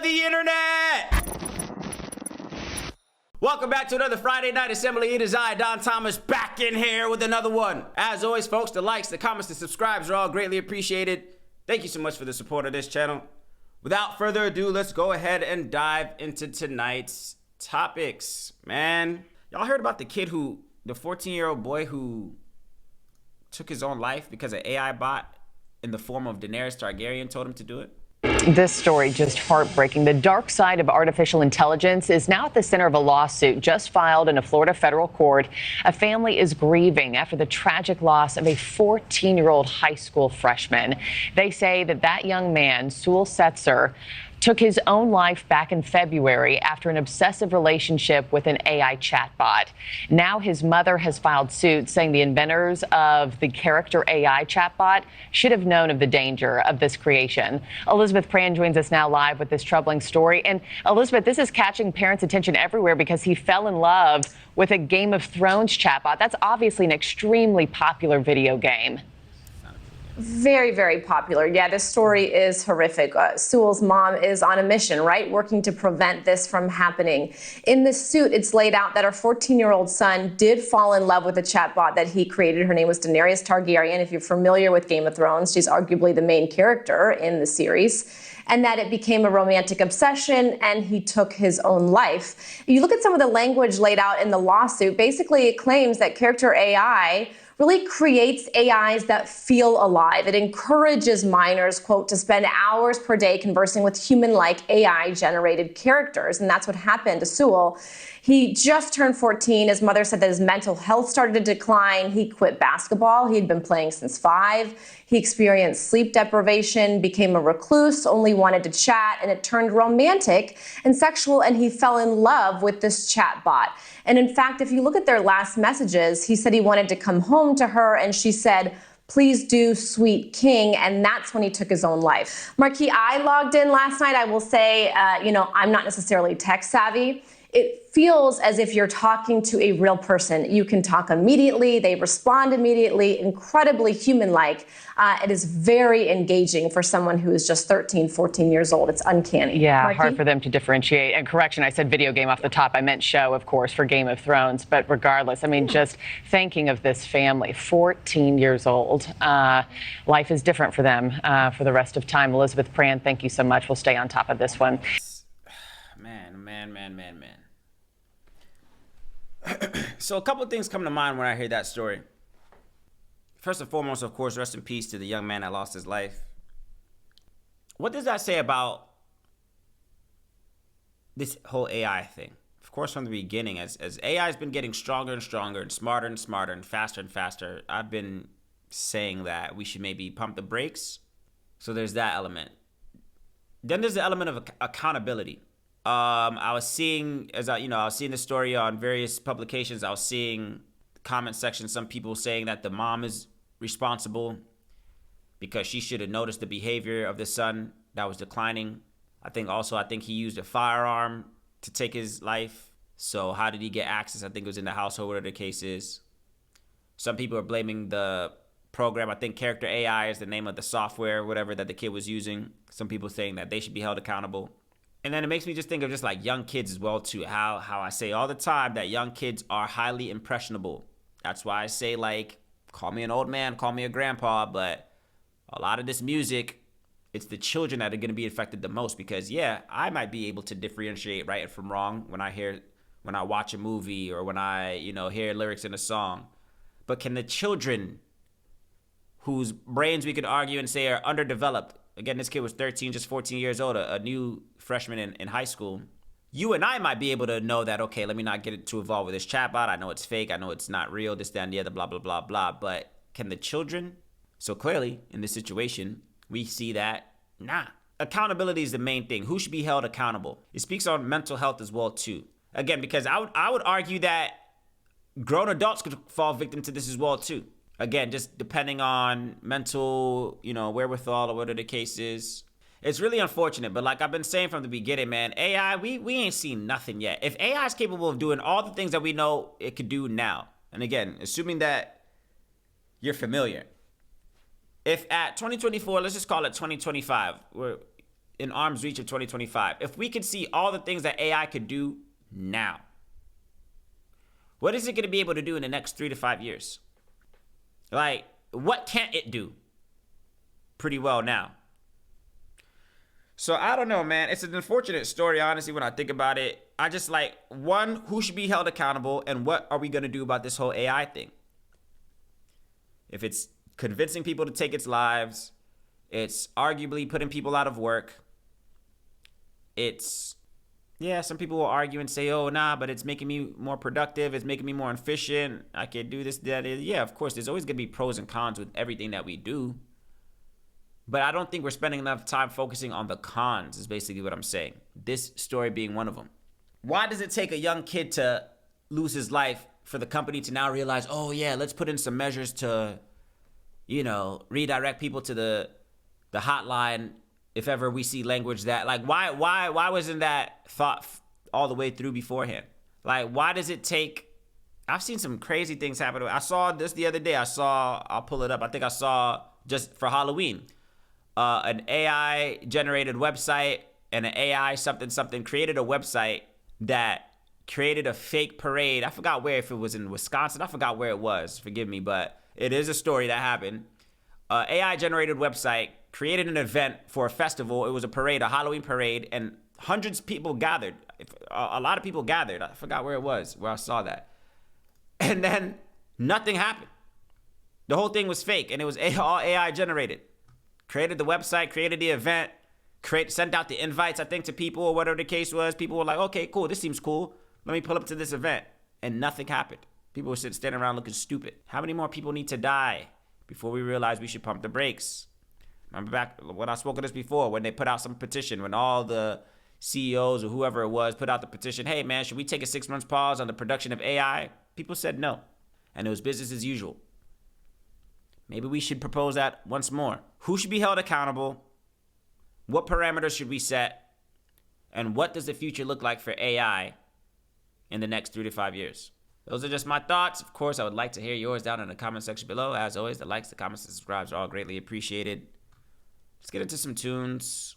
the internet! Welcome back to another Friday Night Assembly. It is I, Don Thomas, back in here with another one. As always, folks, the likes, the comments, the subscribes are all greatly appreciated. Thank you so much for the support of this channel. Without further ado, let's go ahead and dive into tonight's topics. Man, y'all heard about the 14-year-old boy who took his own life because an AI bot in the form of Daenerys Targaryen told him to do it? This story just heartbreaking. The dark side of artificial intelligence is now at the center of a lawsuit just filed in a Florida federal court. A family is grieving after the tragic loss of a 14-year-old high school freshman. They say that young man, Sewell Setzer, took his own life back in February after an obsessive relationship with an AI chatbot. Now his mother has filed suit saying the inventors of the character AI chatbot should have known of the danger of this creation. Elizabeth Pran joins us now live with this troubling story. And Elizabeth, this is catching parents' attention everywhere because he fell in love with a Game of Thrones chatbot. That's obviously an extremely popular video game. Very, very popular. Yeah, this story is horrific. Sewell's mom is on a mission, right? Working to prevent this from happening. In the suit, it's laid out that our 14-year-old son did fall in love with a chatbot that he created. Her name was Daenerys Targaryen. If you're familiar with Game of Thrones, she's arguably the main character in the series. And that it became a romantic obsession and he took his own life. You look at some of the language laid out in the lawsuit, basically it claims that character AI really creates AIs that feel alive. It encourages minors, quote, to spend hours per day conversing with human-like AI-generated characters. And that's what happened to Sewell. He just turned 14. His mother said that his mental health started to decline. He quit basketball. He had been playing since 5. He experienced sleep deprivation, became a recluse, only wanted to chat, and it turned romantic and sexual, and he fell in love with this chat bot. And in fact, if you look at their last messages, he said he wanted to come home to her, and she said, "Please do, sweet king," and that's when he took his own life. Marquis, I logged in last night. I will say, I'm not necessarily tech savvy. It feels as if you're talking to a real person. You can talk immediately. They respond immediately, incredibly human-like. It is very engaging for someone who is just 13, 14 years old. It's uncanny. Yeah, Marquis? hard for them to differentiate. And correction, I said video game off the top. I meant show, of course, for Game of Thrones. But regardless, I mean, just thinking of this family, 14 years old. Life is different for them for the rest of time. Elizabeth Pran, thank you so much. We'll stay on top of this one. Man. So a couple of things come to mind when I hear that story. First and foremost, of course, rest in peace to the young man that lost his life. What does that say about this whole AI thing? Of course, from the beginning, as AI has been getting stronger and stronger and smarter and faster, I've been saying that we should maybe pump the brakes. So there's that element. Then there's the element of accountability. I was seeing, I was seeing the story on various publications. I was seeing the comment section, some people saying that the mom is responsible because she should have noticed the behavior of the son that was declining. I think he used a firearm to take his life. So how did he get access? I think it was in the household, whatever the case is. Some people are blaming the program. I think Character AI is the name of the software, whatever, that the kid was using. Some people saying that they should be held accountable. And then it makes me just think of just like young kids as well too. How I say all the time that young kids are highly impressionable. That's why I say, like, call me an old man, call me a grandpa, but a lot of this music, it's the children that are going to be affected the most because, yeah, I might be able to differentiate right from wrong when I watch a movie or when I, hear lyrics in a song. But can the children whose brains we could argue and say are underdeveloped, again, this kid was 13, just 14 years old, a new freshman in high school. You and I might be able to know that, okay, let me not get too involved with this chatbot. I know it's fake. I know it's not real, this, that, and the other, blah, blah, blah, blah. But can the children? So clearly, in this situation, we see that, nah. Accountability is the main thing. Who should be held accountable? It speaks on mental health as well, too. Again, because I would argue that grown adults could fall victim to this as well, too. Again, just depending on mental, wherewithal or whatever the case is. It's really unfortunate, but like I've been saying from the beginning, man, AI, we ain't seen nothing yet. If AI is capable of doing all the things that we know it could do now, and again, assuming that you're familiar, if at 2024, let's just call it 2025, where in arm's reach of 2025. If we could see all the things that AI could do now, what is it going to be able to do in the next 3 to 5 years? Like, what can't it do pretty well now? So I don't know, man. It's an unfortunate story, honestly, when I think about it. I just like, one, who should be held accountable, and what are we going to do about this whole AI thing? If it's convincing people to take its lives, it's arguably putting people out of work. It's, yeah, some people will argue and say, oh, nah, but it's making me more productive. It's making me more efficient. I can do this, that. Yeah, of course, there's always going to be pros and cons with everything that we do. But I don't think we're spending enough time focusing on the cons, is basically what I'm saying. This story being one of them. Why does it take a young kid to lose his life for the company to now realize, oh, yeah, let's put in some measures to, you know, redirect people to the hotline if ever we see language that, like, why wasn't that thought all the way through beforehand? Like, why does it take, I've seen some crazy things happen. I saw this the other day. I'll pull it up. I think I saw just for Halloween, an AI generated website and an AI something created a website that created a fake parade. I forgot where, if it was in Wisconsin. I forgot where it was. Forgive me, but it is a story that happened. AI generated website created an event for a festival. It was a parade, a Halloween parade, and hundreds of people gathered. A lot of people gathered. I forgot where it was, where I saw that. And then nothing happened. The whole thing was fake, and it was all AI generated. Created the website, created the event, sent out the invites, I think, to people or whatever the case was. People were like, okay, cool, this seems cool. Let me pull up to this event. And nothing happened. People were standing around looking stupid. How many more people need to die before we realize we should pump the brakes? Remember back when I spoke of this before, when they put out some petition, when all the CEOs or whoever it was put out the petition, hey man, should we take a 6 months pause on the production of AI? People said no. And it was business as usual. Maybe we should propose that once more. Who should be held accountable? What parameters should we set? And what does the future look like for AI in the next 3 to 5 years? Those are just my thoughts. Of course, I would like to hear yours down in the comment section below. As always, the likes, the comments, the subscribes are all greatly appreciated. Let's get into some tunes.